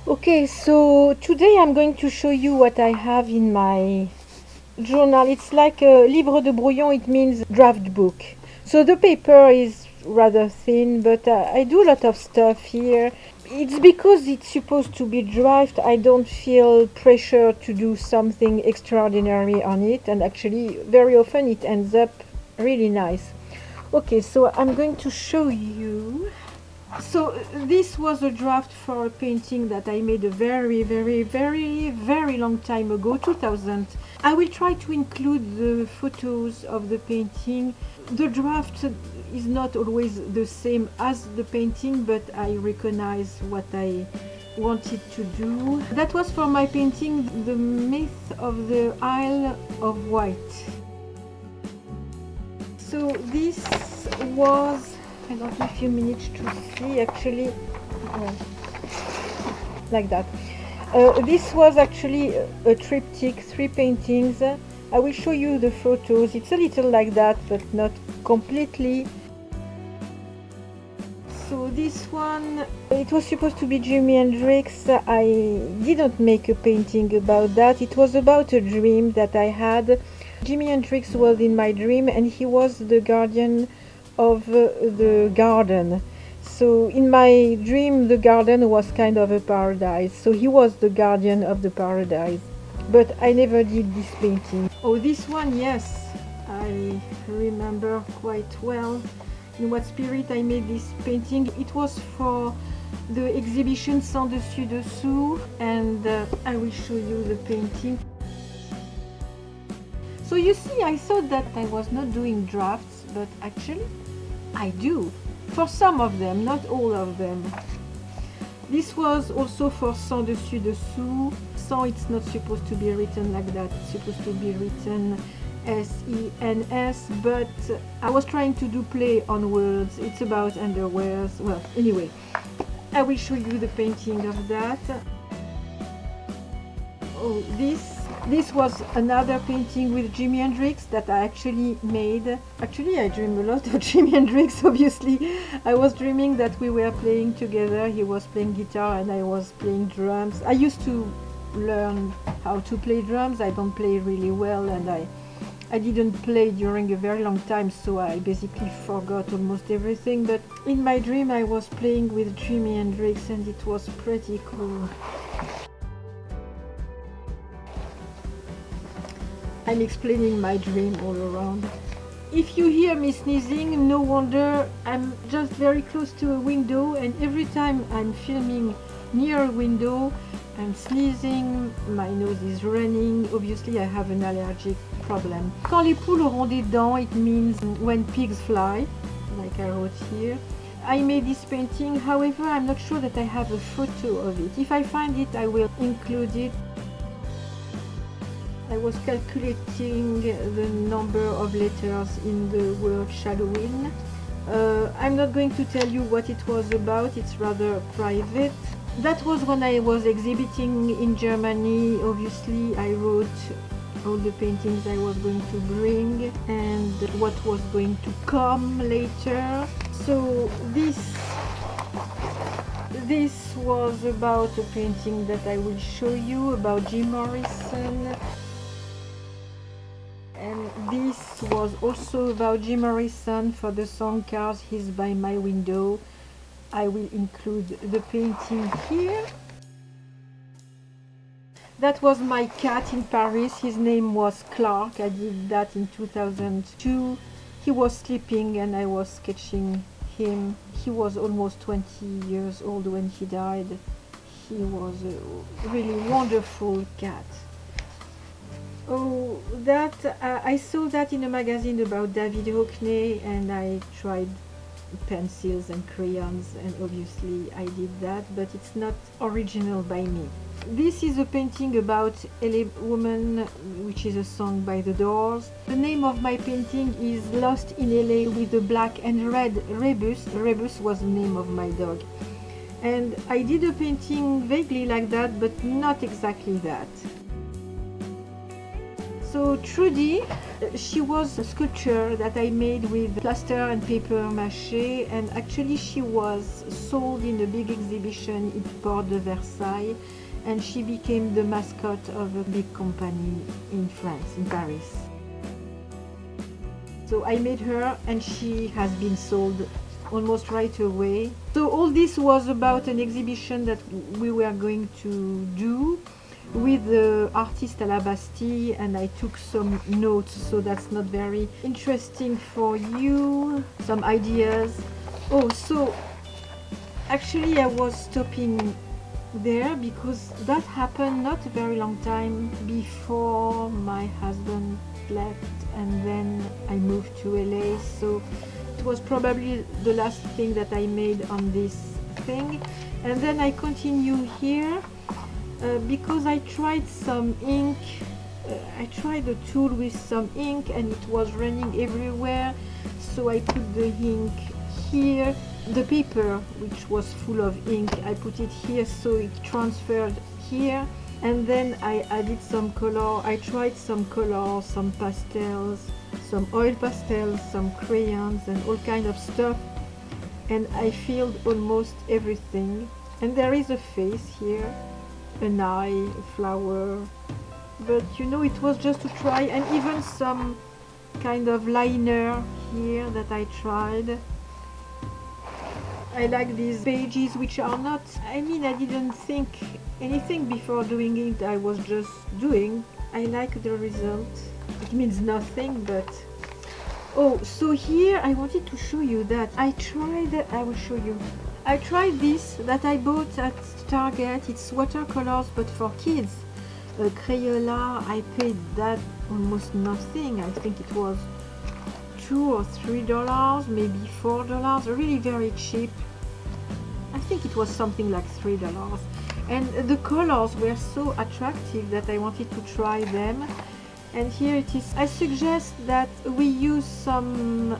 Okay, so today I'm going to show you what I have in my journal. It's like a livre de brouillon, it means draft book. So the paper is rather thin, but I do a lot of stuff here. It's because it's supposed to be draft, I don't feel pressure to do something extraordinary on it, and actually very often it ends up really nice. Okay, so I'm going to show you. So this was a draft for a painting that I made a very long time ago, 2000. I will try to include the photos of the painting. The draft is not always the same as the painting, but I recognize what I wanted to do. That was for my painting, The Myth of the Isle of Wight. So this was, I don't have a few minutes to see actually, like that. This was actually a triptych, 3 paintings. I will show you the photos. It's a little like that, but not completely. So this one, it was supposed to be Jimi Hendrix. I didn't make a painting about that. It was about a dream that I had. Jimi Hendrix was in my dream and he was the guardian of the garden. So in my dream the garden was kind of a paradise, so he was the guardian of the paradise, but I never did this painting. Oh, this one, yes, I remember quite well in what spirit I made this painting. It was for the exhibition Sans Dessus Dessous, and I will show you the painting. So you see, I thought that I was not doing drafts, but actually I do. For some of them, not all of them. This was also for Sans Dessus Dessous. Sans, it's not supposed to be written like that. It's supposed to be written S-E-N-S, but I was trying to do play on words. It's about underwears. Well, anyway, I will show you the painting of that. Oh, this was another painting with Jimi Hendrix that I actually made. Actually, I dream a lot of Jimi Hendrix, obviously. I was dreaming that we were playing together. He was playing guitar and I was playing drums. I used to learn how to play drums. I don't play really well, and I didn't play during a very long time, so I basically forgot almost everything. But in my dream I was playing with Jimi Hendrix and it was pretty cool. I'm explaining my dream all around. If you hear me sneezing, no wonder. I'm just very close to a window, and every time I'm filming near a window, I'm sneezing, my nose is running. Obviously I have an allergic problem. Quand les poules auront des dents, it means when pigs fly, like I wrote here. I made this painting, however I'm not sure that I have a photo of it. If I find it, I will include it. I was calculating the number of letters in the word shadowing. I'm not going to tell you what it was about, it's rather private. That was when I was exhibiting in Germany. Obviously I wrote all the paintings I was going to bring and what was going to come later. So this was about a painting that I will show you about Jim Morrison. And this was also about Jim Morrison for the song Cars He's By My Window. I will include the painting here. That was my cat in Paris. His name was Clark. I did that in 2002. He was sleeping and I was sketching him. He was almost 20 years old when he died. He was a really wonderful cat. Oh, that I saw that in a magazine about David Hockney, and I tried pencils and crayons, and obviously I did that, but it's not original by me. This is a painting about LA Woman, which is a song by The Doors. The name of my painting is Lost in LA with the black and red Rebus. Rebus was the name of my dog. And I did a painting vaguely like that, but not exactly that. So Trudy, she was a sculpture that I made with plaster and paper mache, and actually she was sold in a big exhibition in Porte de Versailles, and she became the mascot of a big company in France, in Paris. So I made her, and she has been sold almost right away. So all this was about an exhibition that we were going to do with the artist à la Bastille, and I took some notes, so that's not very interesting for you, some ideas. Oh, so actually I was stopping there because that happened not a very long time before my husband left, and then I moved to LA, so it was probably the last thing that I made on this thing. And then I continue here because I tried some ink. I tried a tool with some ink and it was running everywhere, so I put the ink here. The paper, which was full of ink, I put it here so it transferred here, and then I added some color. I tried some colors, some pastels, some oil pastels, some crayons, and all kind of stuff, and I filled almost everything. And there is a face here, an eye, a flower, but you know, it was just to try, and even some kind of liner here that I tried. I like these pages, which are not, I mean, I didn't think anything before doing it, I was just doing. I like the result. It means nothing, but oh, so here I wanted to show you that I tried, I will show you. I tried this that I bought at Target. It's watercolors but for kids. Crayola, I paid that almost nothing. I think it was $2 or $3, maybe $4, really very cheap. I think it was something like $3, and the colors were so attractive that I wanted to try them. And here it is. I suggest that we use some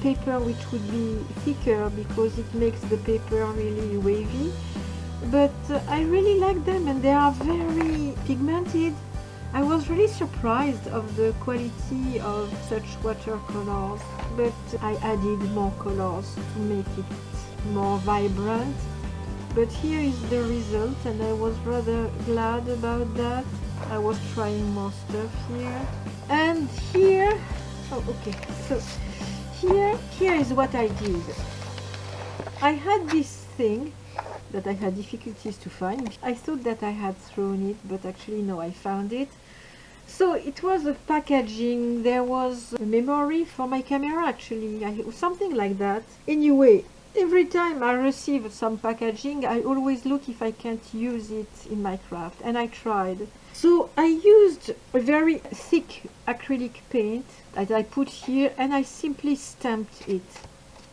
paper which would be thicker because it makes the paper really wavy, but I really like them and they are very pigmented. I was really surprised of the quality of such watercolors, but I added more colors to make it more vibrant. But here is the result, and I was rather glad about that. I was trying more stuff here. And here, oh okay, so here is what I did. I had this thing that I had difficulties to find. I thought that I had thrown it, but actually no, I found it. So it was a packaging, there was a memory for my camera actually, something like that. Anyway, every time I receive some packaging, I always look if I can't use it in my craft, and I tried. So I used a very thick acrylic paint that I put here, and I simply stamped it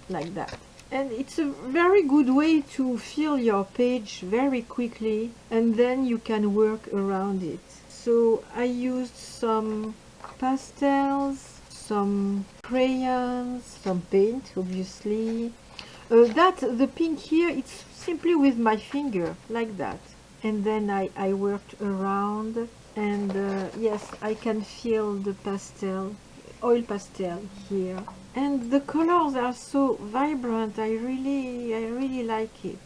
like that. And it's a very good way to fill your page very quickly, and then you can work around it. So I used some pastels, some crayons, some paint obviously. The pink here, it's simply with my finger like that, and then I worked around, and yes, I can feel the pastel, oil pastel here, and the colors are so vibrant. I really like it.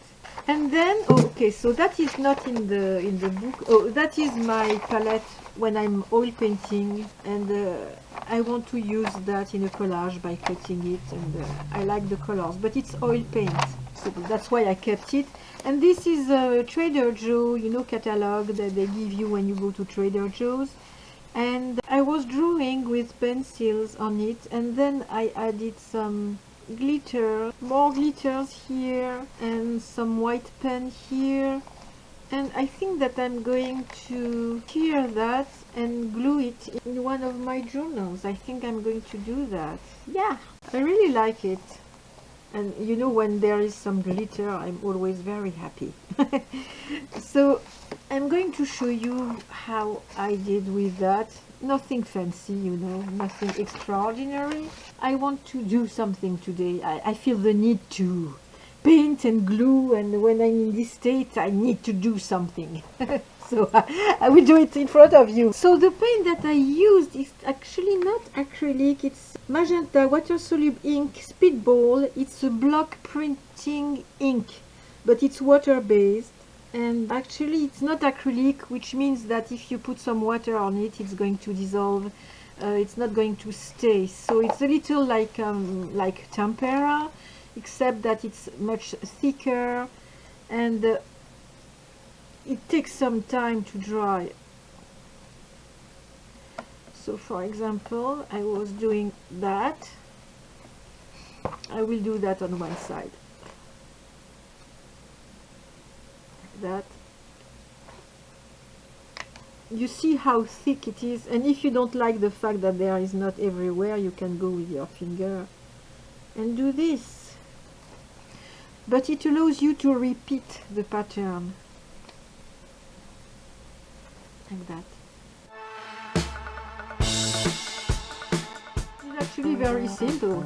And then okay, so that is not in the book. Oh, that is my palette when I'm oil painting, and I want to use that in a collage by cutting it, and I like the colors, but it's oil paint, so that's why I kept it. And this is a Trader Joe, you know, catalog that they give you when you go to Trader Joe's, and I was drawing with pencils on it, and then I added some glitter, more glitters here, and some white pen here. And I think that I'm going to tear that and glue it in one of my journals. I think I'm going to do that. Yeah, I really like it. And you know, when there is some glitter, I'm always very happy. So I'm going to show you how I did with that. Nothing fancy, you know, nothing extraordinary. I want to do something today. I feel the need to. paint and glue, and when I'm in this state I need to do something. So I will do it in front of you. So the paint that I used is actually not acrylic, it's Magenta Watersoluble ink Speedball. It's a block printing ink, but it's water based, and actually it's not acrylic, which means that if you put some water on it, it's going to dissolve. It's not going to stay. So it's a little like tempera, except that it's much thicker, and it takes some time to dry. So for example, I was doing that. I will do that on one side. That. You see how thick it is, and if you don't like the fact that there is not everywhere, you can go with your finger and do this. But it allows you to repeat the pattern. Like that. It's actually very simple.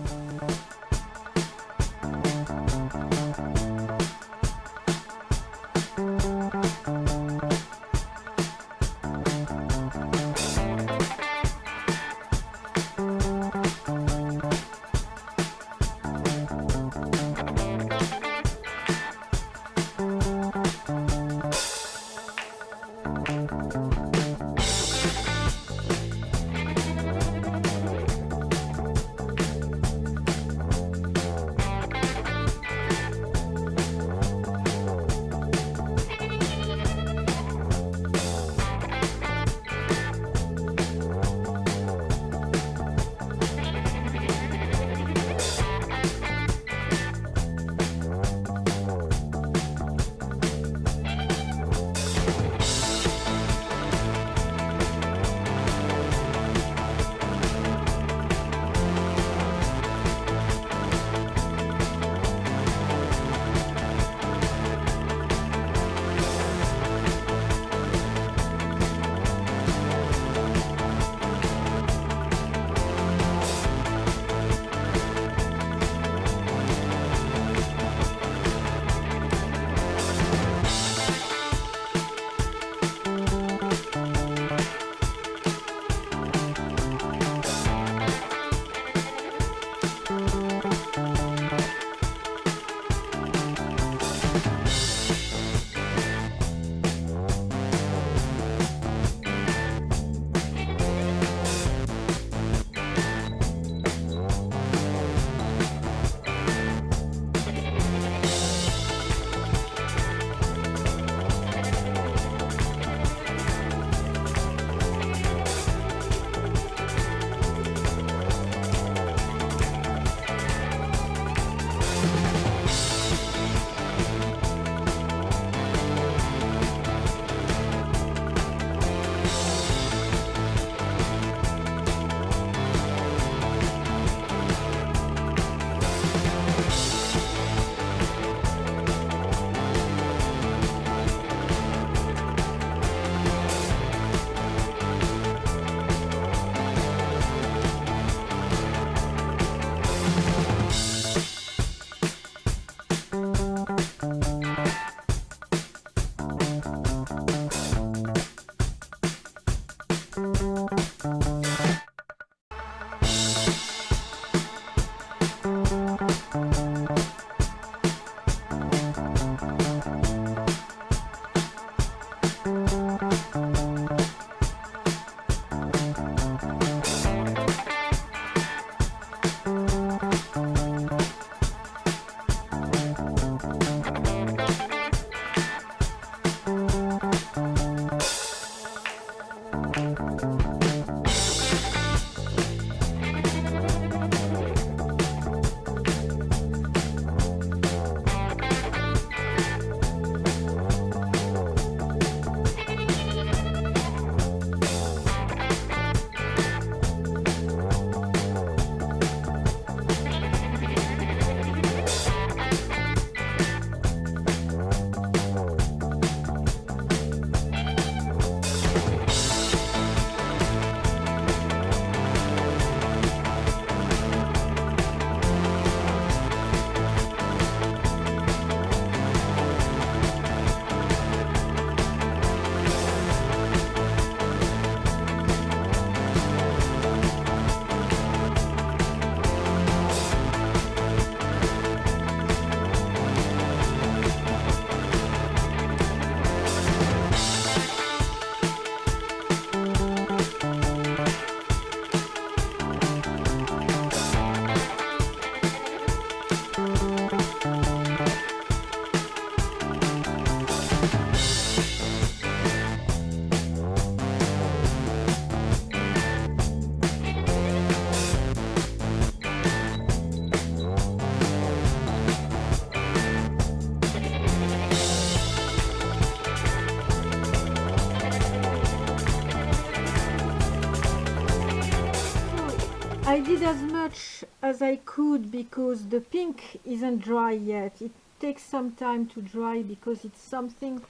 I did as much as I could because the pink isn't dry yet. It takes some time to dry because it's something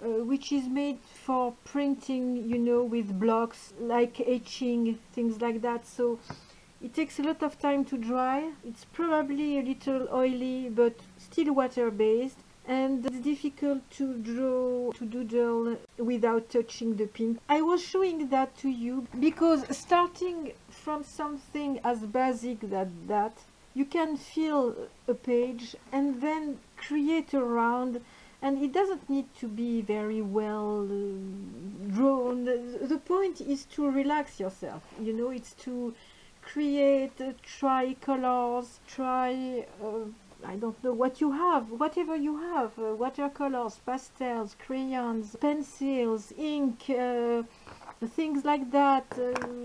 which is made for printing, you know, with blocks, like etching, things like that. So it takes a lot of time to dry. It's probably a little oily, but still water-based. And it's difficult to draw, to doodle without touching the pink. I was showing that to you because starting from something as basic as that, you can fill a page and then create around, and it doesn't need to be very well drawn. The point is to relax yourself, you know, it's to create, try colors, try I don't know what you have, whatever you have, watercolors, pastels, crayons, pencils, ink, things like that,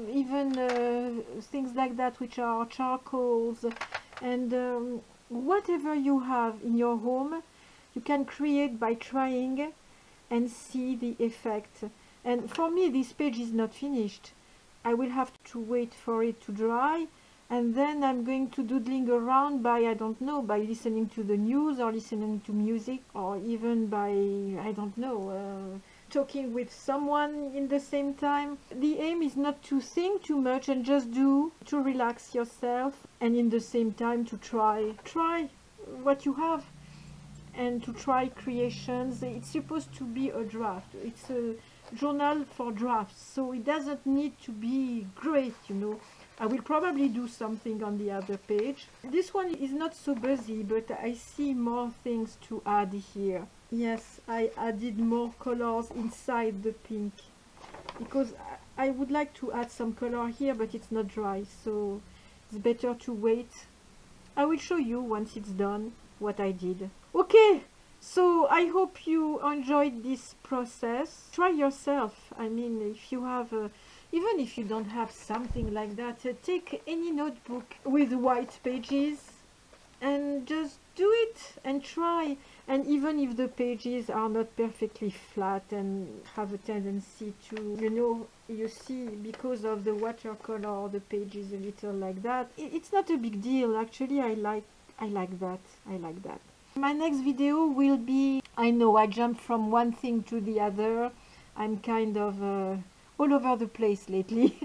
even things like that which are charcoals, and whatever you have in your home, you can create by trying and see the effect. And for me, this page is not finished. I will have to wait for it to dry, and then I'm going to doodling around by, I don't know, by listening to the news or listening to music, or even by, I don't know, talking with someone in the same time. The aim is not to think too much and just do, to relax yourself, and in the same time to try what you have and to try creations. It's supposed to be a draft. It's a journal for drafts, so it doesn't need to be great, you know. I will probably do something on the other page. This one is not so busy, but I see more things to add here. Yes, I added more colors inside the pink because I would like to add some color here, but it's not dry, so it's better to wait. I will show you once it's done what I did. Okay, so I hope you enjoyed this process. Try yourself. I mean, if you have even if you don't have something like that, take any notebook with white pages and just do it and try. And even if the pages are not perfectly flat and have a tendency to, you know, you see, because of the watercolor, the page is a little like that. It's not a big deal. Actually, I like that. I like that. My next video will be, I know I jumped from one thing to the other. I'm kind of all over the place lately.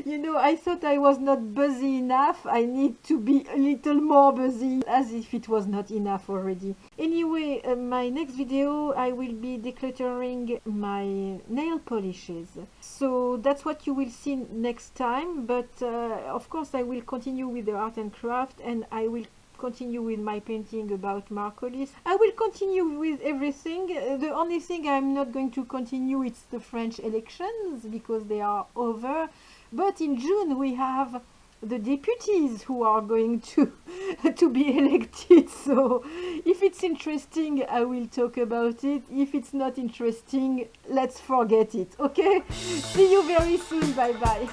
You know, I thought I was not busy enough. I need to be a little more busy, as if it was not enough already. Anyway, my next video I will be decluttering my nail polishes. So that's what you will see next time, but of course I will continue with the art and craft, and I will continue with my painting about Marcolis. I will continue with everything. The only thing I'm not going to continue is the French elections because they are over. But in June we have the deputies who are going to be elected. So if it's interesting, I will talk about it. If it's not interesting, let's forget it. Okay? See you very soon. Bye bye.